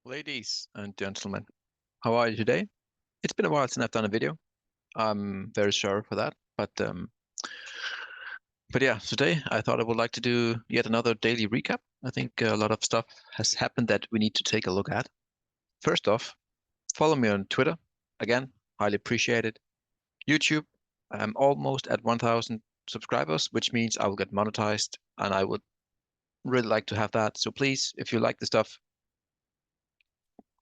Ladies and gentlemen, how are you today? It's been a while since I've done a video. I'm very sorry for that, but yeah, today I thought I would like to do yet another daily recap. I think a lot of stuff has happened that we need to take a look at. First off, follow me on Twitter. Again, highly appreciated. YouTube, I'm almost at 1,000 subscribers, which means I will get monetized, and I would really like to have that. So please, if you like the stuff,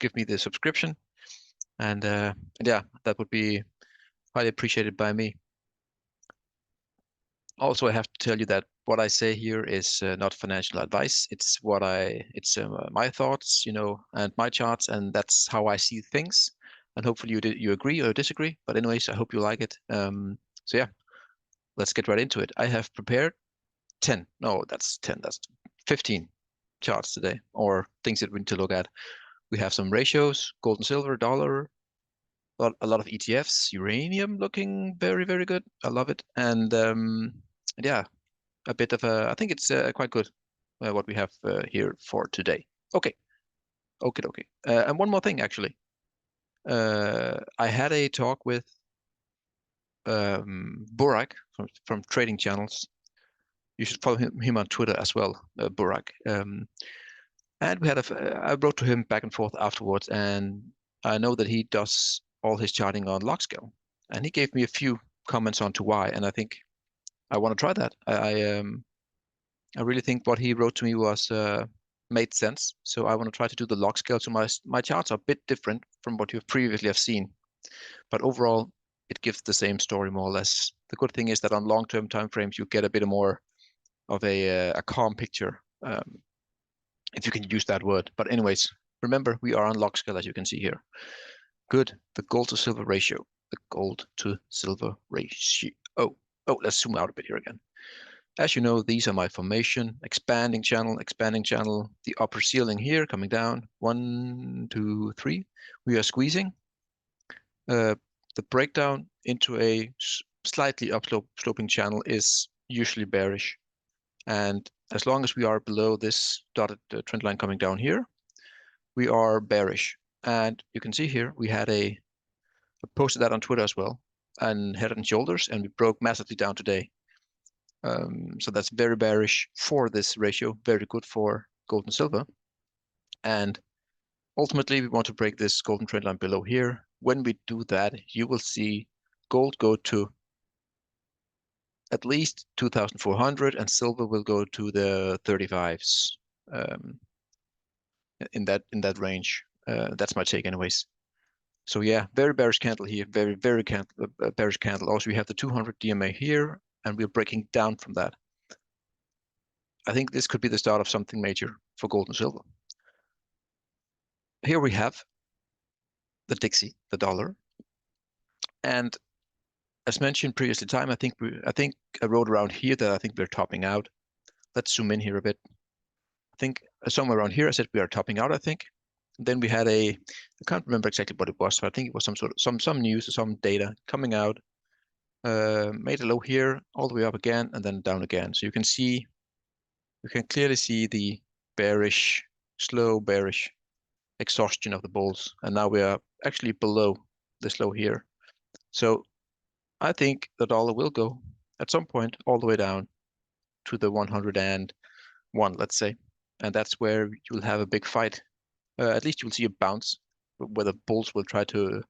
give me the subscription, and yeah, that would be highly appreciated by me. Also, I have to tell you that what I say here is not financial advice. It's my thoughts, and my charts, and that's how I see things. And hopefully you agree or disagree. But anyways, I hope you like it. So yeah, let's get right into it. I have prepared 10. No, that's 10. That's 15 charts today, or things that we need to look at. We have some ratios: gold and silver, dollar, a lot of ETFs, uranium looking very, very good. I love it. And yeah, a bit of a, I think it's quite good what we have here for today. Okay, okay. And one more thing, actually. I had a talk with Burak from Trading Channels. You should follow him on Twitter as well, Burak. And I wrote to him back and forth afterwards, and I know that he does all his charting on log scale, and he gave me a few comments on to why, and I think I want to try that. I really think what he wrote to me was made sense. So I want to try to do the log scale. So my charts are a bit different from what you've previously have seen, but overall it gives the same story more or less. The good thing is that on long-term time frames you get a bit more of a calm picture, if you can use that word. But anyways, remember we are on log scale as you can see here. Good. The gold to silver ratio. The gold to silver ratio. Oh, let's zoom out a bit here again. As you know, these are my formation, expanding channel, the upper ceiling here coming down, 1, 2, 3. We are squeezing. The breakdown into a slightly upsloping channel is usually bearish. And as long as we are below this dotted trend line coming down here, we are bearish. And you can see here, I posted that on Twitter as well, and head and shoulders, and we broke massively down today. So that's very bearish for this ratio, very good for gold and silver. And ultimately, we want to break this golden trend line below here. When we do that, you will see gold go to at least 2,400 and silver will go to the 35s in that range. That's my take anyways. So yeah, very bearish candle here, very bearish candle. Also, we have the 200 DMA here, and we're breaking down from that. I think this could be the start of something major for gold and silver. Here we have the Dixie, the dollar, and as mentioned previously, I think I wrote around here that I think we're topping out. Let's zoom in here a bit. I think somewhere around here I said we are topping out. I think. And then we had I can't remember exactly what it was, but I think it was some news or some data coming out. Made a low here, all the way up again, and then down again. So you can clearly see the bearish, slow bearish exhaustion of the bulls, and now we are actually below this low here. So I think the dollar will go at some point all the way down to the 101, let's say, and that's where you'll have a big fight. At least you'll see a bounce where the bulls will try to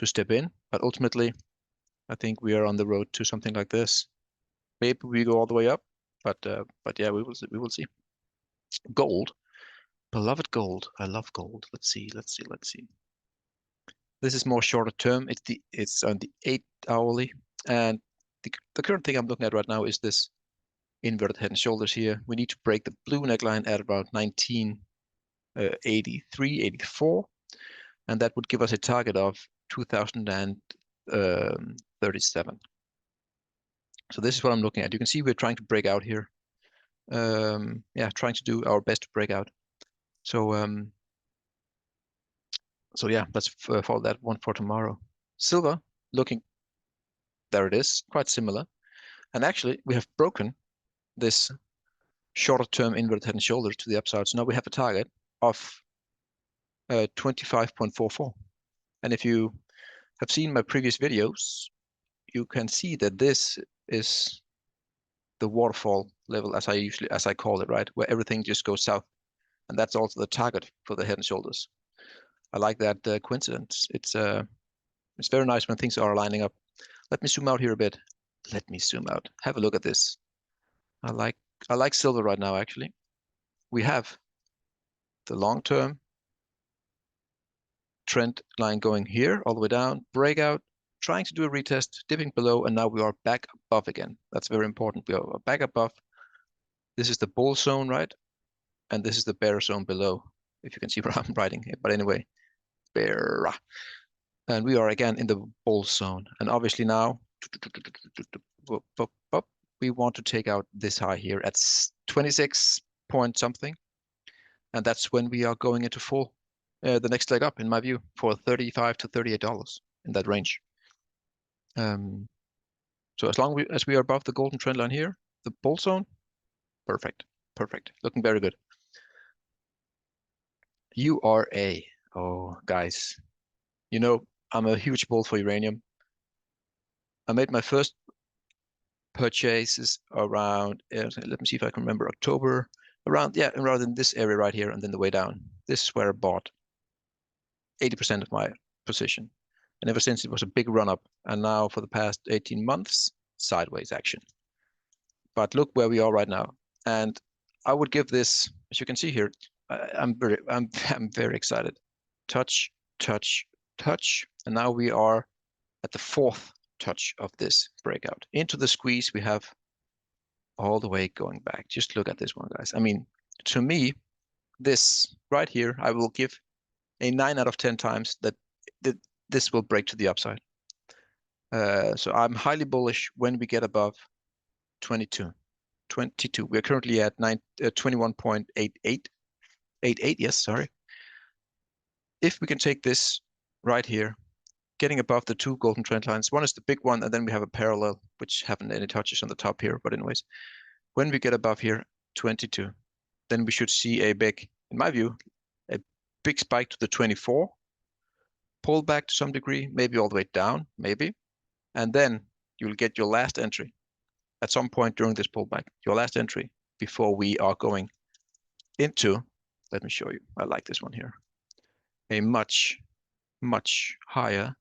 step in, but ultimately, I think we are on the road to something like this. Maybe we go all the way up, but yeah, we will see. We will see. Gold, beloved gold. I love gold. Let's see. This is more shorter term. It's on the 8 hourly, and the current thing I'm looking at right now is this inverted head and shoulders here. We need to break the blue neckline at about 1983, 84, and that would give us a target of 2037. So this is what I'm looking at. You can see we're trying to break out here. Yeah, trying to do our best to break out. So yeah, let's follow that one for tomorrow. Silver looking, there it is, quite similar. And actually, we have broken this shorter term inverted head and shoulders to the upside. So now we have a target of 25.44. And if you have seen my previous videos, you can see that this is the waterfall level, as I call it, right? Where everything just goes south. And that's also the target for the Head and Shoulders. I like that coincidence. It's very nice when things are lining up. Let me zoom out here a bit. Let me zoom out. Have a look at this. I like silver right now, actually. We have the long-term trend line going here, all the way down, breakout, trying to do a retest, dipping below, and now we are back above again. That's very important. We are back above. This is the bull zone, right? And this is the bear zone below, if you can see what I'm writing here. But anyway, bear. And we are again in the bull zone. And obviously now, we want to take out this high here at 26 point something. And that's when we are going into full, the next leg up, in my view, for $35 to $38 in that range. So as long as we are above the golden trend line here, the bull zone, perfect, perfect, looking very good. URA, oh guys, you know I'm a huge bull for uranium. I made my first purchases around, let me see if I can remember, October, around in this area right here, and then the way down. This is where I bought 80% of my position. And ever since it was a big run up, and now for the past 18 months, sideways action. But look where we are right now. And I would give this, as you can see here, I'm very excited. Touch, touch, touch. And now we are at the fourth touch of this breakout. Into the squeeze we have all the way going back. Just look at this one, guys. I mean, to me, this right here, I will give a 9 out of 10 times that this will break to the upside. So I'm highly bullish when we get above 22. We're currently at 21.88. Yes, sorry. If we can take this right here, getting above the two golden trend lines, one is the big one, and then we have a parallel, which haven't any touches on the top here. But anyways, when we get above here, 22, then we should see a big, in my view, a big spike to the 24, pull back to some degree, maybe all the way down, maybe, and then you'll get your last entry at some point during this pullback, your last entry before we are going into, let me show you, I like this one here, a much, much higher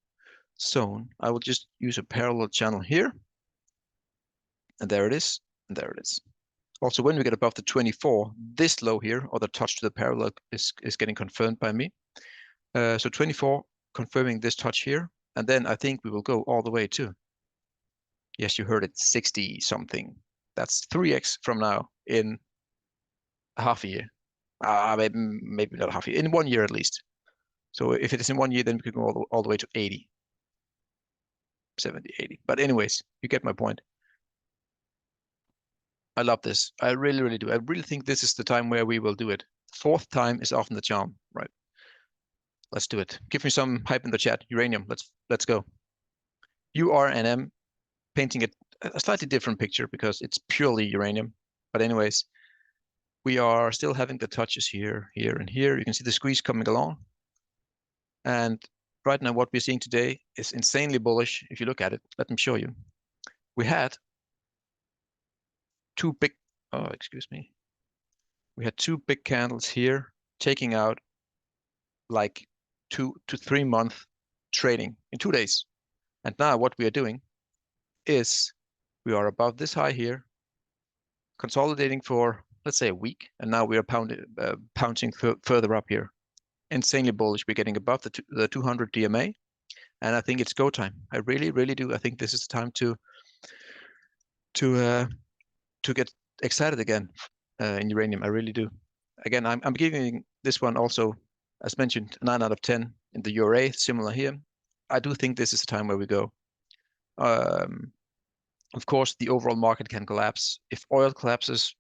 zone. I will just use a parallel channel here, and there it is, and there it is. Also, when we get above the 24, this low here, or the touch to the parallel, is getting confirmed by me. So 24 confirming this touch here, and then I think we will go all the way to, yes, you heard it, 60 something. That's 3x from now in half a year. Maybe not half a year, in 1 year at least. So if it is in 1 year, then we can go all the way to 80, 70, 80. But anyways, you get my point. I love this. I really, really do. I really think this is the time where we will do it. Fourth time is often the charm, right? Let's do it. Give me some hype in the chat. Uranium, let's go. URNM, painting a slightly different picture because it's purely uranium. But anyways, we are still having the touches here, here, and here. You can see the squeeze coming along. And right now, what we're seeing today is insanely bullish. If you look at it, let me show you. We had two big, oh, excuse me. We had two big candles here taking out like 2 to 3 month trading in 2 days. And now what we are doing is we are above this high here, consolidating for, let's say, a week. And now we are pouncing further up here. Insanely bullish. We're getting above the 200 DMA. And I think it's go time. I really, really do. I think this is the time to get excited again in uranium. I really do. Again, I'm giving this one also, as mentioned, 9 out of 10 in the URA, similar here. I do think this is the time where we go. Of course, the overall market can collapse. If oil collapses,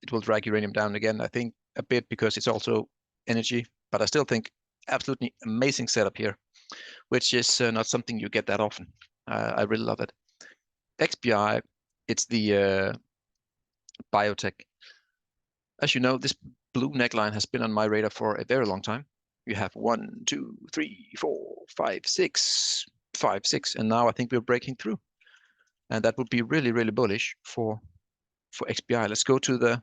it will drag uranium down again, I think, a bit because it's also energy. But I still think absolutely amazing setup here, which is not something you get that often. I really love it. XBI, it's the biotech. As you know, this blue neckline has been on my radar for a very long time. You have 1, 2, 3, 4, 5, 6, 5, 6, and now I think we're breaking through, and that would be really, really bullish for XPI. Let's go to the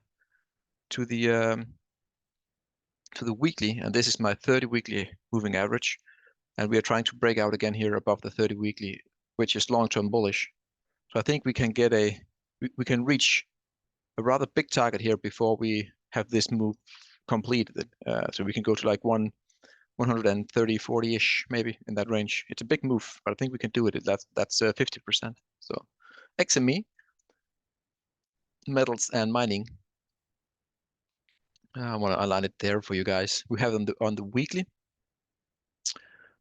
to the um, to the weekly, and this is my 30 weekly moving average, and we are trying to break out again here above the 30 weekly, which is long-term bullish. So I think we can get we can reach a rather big target here before we have this move completed. So we can go to like 130, 40-ish, maybe in that range. It's a big move, but I think we can do it. That's 50%. So XME, metals and mining. I want to align it there for you guys. We have them on the weekly.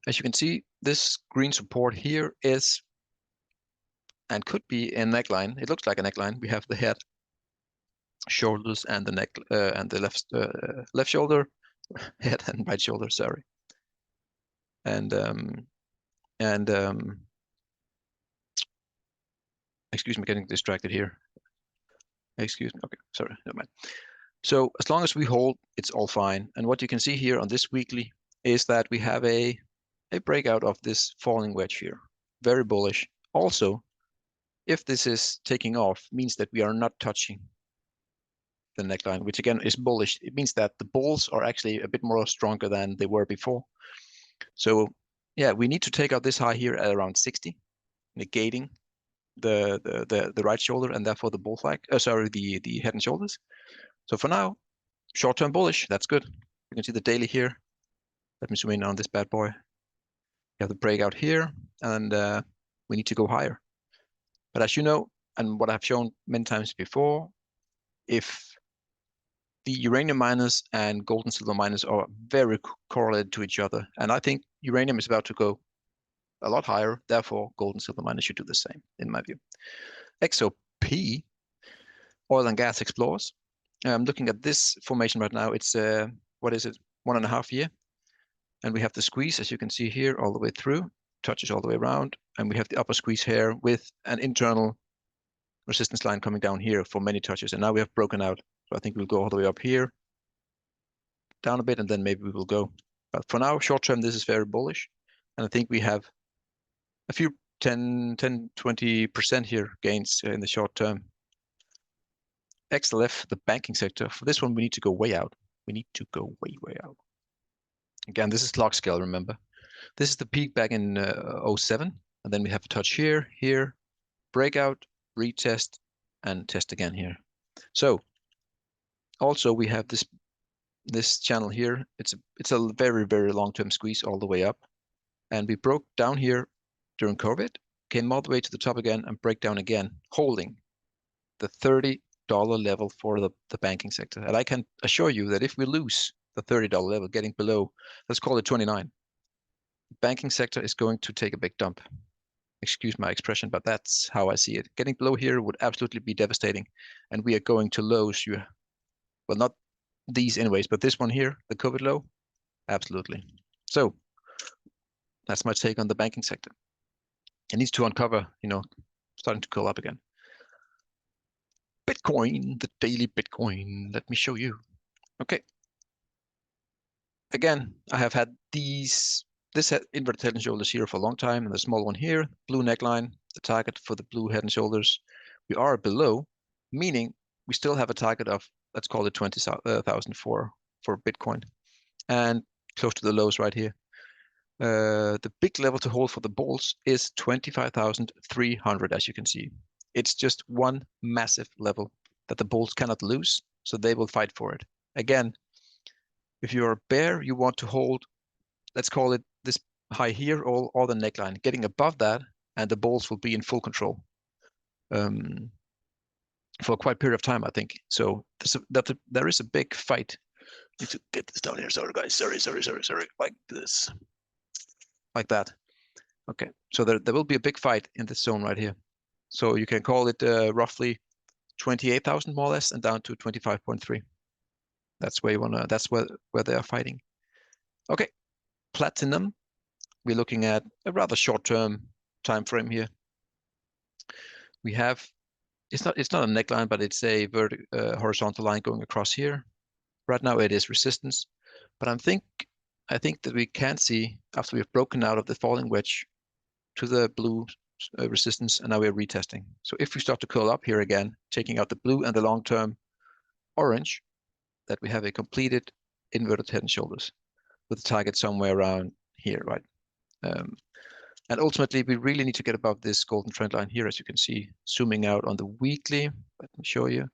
As you can see, this green support here is and could be a neckline. It looks like a neckline. We have the head, shoulders, and the neck, and the left shoulder, head and right shoulder. Sorry, and excuse me, getting distracted here. Excuse me. Okay, sorry, never mind. So as long as we hold, it's all fine. And what you can see here on this weekly is that we have a breakout of this falling wedge here. Very bullish. Also, if this is taking off, means that we are not touching the neckline, which again is bullish. It means that the bulls are actually a bit more stronger than they were before. So yeah, we need to take out this high here at around 60, negating the right shoulder and therefore the bull flag. Sorry, the head and shoulders. So for now, short-term bullish. That's good. You can see the daily here. Let me zoom in on this bad boy. You have the breakout here, and we need to go higher. But as you know, and what I've shown many times before, if the uranium miners and gold and silver miners are very correlated to each other, and I think uranium is about to go a lot higher. Therefore, gold and silver miners should do the same, in my view. XOP, oil and gas explorers. I'm looking at this formation right now. It's what is it, 1.5 year, and we have the squeeze, as you can see here, all the way through, touches all the way around, and we have the upper squeeze here with an internal resistance line coming down here for many touches, and now we have broken out. So I think we'll go all the way up here, down a bit, and then maybe we will go. But for now, short term, this is very bullish, and I think we have a few 10, 20% here gains in the short term. XLF, the banking sector. For this one, we need to go way out. We need to go way, way out. Again, this is log scale, remember. This is the peak back in 07, and then we have a touch here, here, breakout, retest, and test again here. So also we have this channel here. It's a very, very long-term squeeze all the way up, and we broke down here during COVID, came all the way to the top again, and break down again, holding the $30 level for the banking sector. And I can assure you that if we lose the $30 level, getting below, let's call it 29, the banking sector is going to take a big dump. Excuse my expression, but that's how I see it. Getting below here would absolutely be devastating, and we are going to lows. Well, not these anyways, but this one here, the COVID low, absolutely. So that's my take on the banking sector. It needs to uncover, starting to curl up again. Bitcoin, the daily Bitcoin. Let me show you. Okay. Again, I have had this inverted head and shoulders here for a long time, and the small one here, blue neckline, the target for the blue head and shoulders. We are below, meaning we still have a target of, let's call it 20,000 for Bitcoin, and close to the lows right here. The big level to hold for the bulls is 25,300, as you can see. It's just one massive level that the bulls cannot lose, so they will fight for it. Again, if you're a bear, you want to hold, let's call it this high here or the neckline, getting above that, and the bulls will be in full control for quite a period of time, I think. So there is a big fight. I need to get this down here. Sorry, guys. Sorry. Like this. Like that. Okay. So there will be a big fight in this zone right here. So you can call it roughly 28,000 more or less, and down to 25.3. That's where you wanna. That's where they are fighting. Okay. Platinum. We're looking at a rather short-term time frame here. We have, it's not a neckline, but it's a horizontal line going across here. Right now it is resistance, but I think I think that we can see after we've broken out of the falling wedge to the blue resistance, and now we're retesting. So if we start to curl up here again, taking out the blue and the long-term orange, that we have a completed inverted head and shoulders with the target somewhere around here, right? And ultimately, we really need to get above this golden trend line here, as you can see, zooming out on the weekly. Let me show you.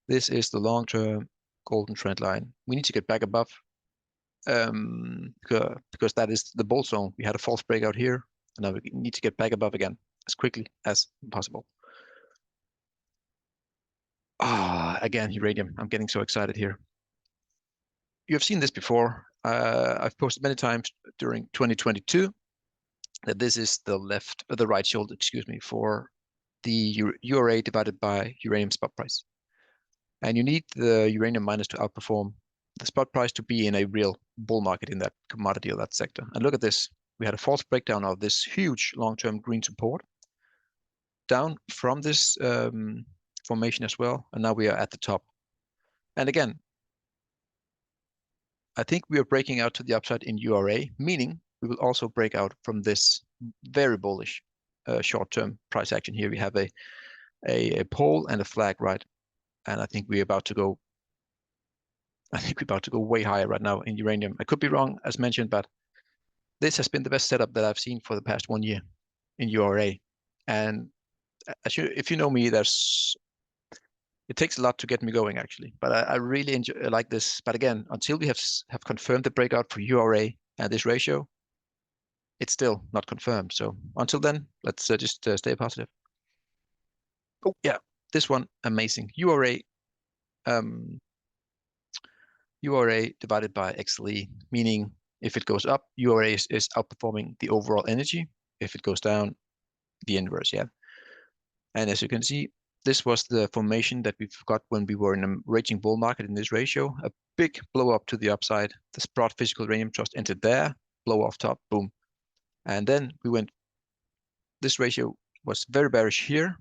This is the long-term golden trend line. We need to get back above because that is the bull zone. We had a false breakout here, and now we need to get back above again as quickly as possible. Again, uranium. I'm getting so excited here. You have seen this before. I've posted many times during 2022 that this is the right shoulder, excuse me, for the URA divided by uranium spot price. And you need the uranium miners to outperform the spot price to be in a real bull market in that commodity or that sector. And look at this. We had a false breakdown of this huge long-term green support down from this formation as well. And now we are at the top. And again, I think we are breaking out to the upside in URA, meaning we will also break out from this very bullish short-term price action here. We have a pole and a flag, right? And I think we're about to go way higher right now in uranium. I could be wrong, as mentioned, but this has been the best setup that I've seen for the past 1 year in URA. And if you know me, it takes a lot to get me going, actually. But I really like this. But again, until we have confirmed the breakout for URA and this ratio, it's still not confirmed. So until then, let's just stay positive. Oh yeah, this one amazing. URA divided by XLE, meaning if it goes up, URA is outperforming the overall energy. If it goes down, the inverse, yeah. And as you can see, this was the formation that we got when we were in a raging bull market in this ratio. A big blow up to the upside. The Sprott Physical Uranium Trust entered there, blow off top, boom. And then we went, this ratio was very bearish here,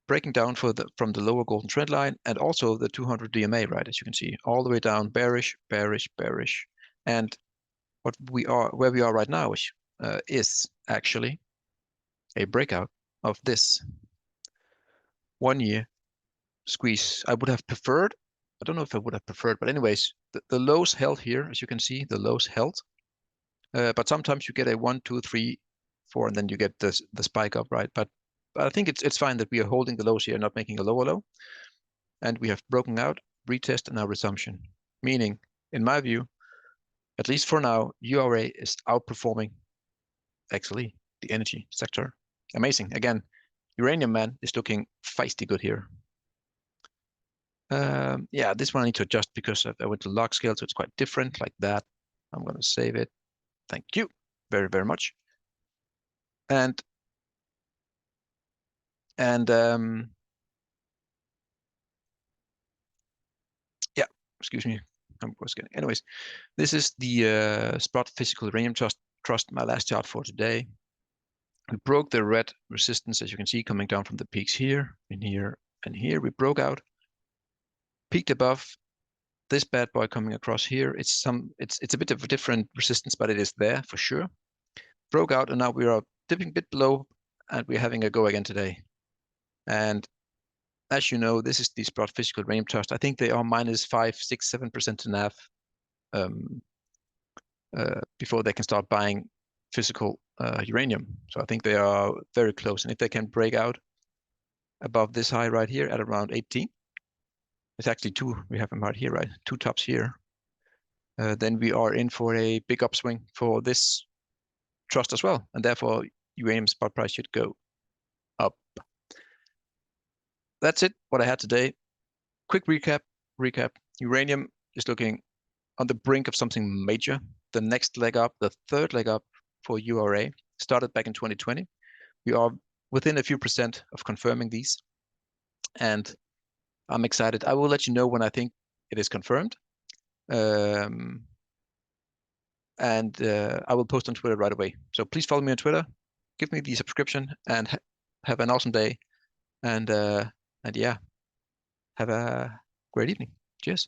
breaking down from the lower golden trend line and also the 200 DMA, right? As you can see, all the way down, bearish, bearish, bearish. And where we are right now is actually a breakout of this 1 year squeeze. I would have preferred, I don't know if I would have preferred, but anyways, the lows held here, as you can see, the lows held. But sometimes you get a 1, 2, 3, 4, and then you get the spike up, right? But I think it's fine that we are holding the lows here, not making a lower low. And we have broken out, retest, and now resumption. Meaning, in my view, at least for now, URA is outperforming actually the energy sector. Amazing. Again, uranium man is looking feisty good here. Yeah, this one I need to adjust because I went to log scale, so it's quite different like that. I'm going to save it. Thank you very, very much. And yeah, excuse me. Anyways, this is the Sprott Physical Uranium Trust, my last chart for today. We broke the red resistance, as you can see, coming down from the peaks here, and here, and here. We broke out, peaked above this bad boy coming across here. It's a bit of a different resistance, but it is there for sure. Broke out, and now we are dipping a bit below, and we're having a go again today. And as you know, this is the Sprott Physical Uranium Trust. I think they are minus 5, 6, 7% to NAV before they can start buying physical uranium. So I think they are very close. And if they can break out above this high right here at around 18, it's actually two, we have them right here, right? Two tops here. Then we are in for a big upswing for this trust as well. And therefore, uranium spot price should go up. That's it, what I had today. Quick recap. Uranium is looking on the brink of something major. The next leg up, the third leg up for URA, started back in 2020. We are within a few percent of confirming these. And I'm excited. I will let you know when I think it is confirmed. I will post on Twitter right away. So please follow me on Twitter, give me the subscription, and have an awesome day. And yeah, have a great evening. Cheers.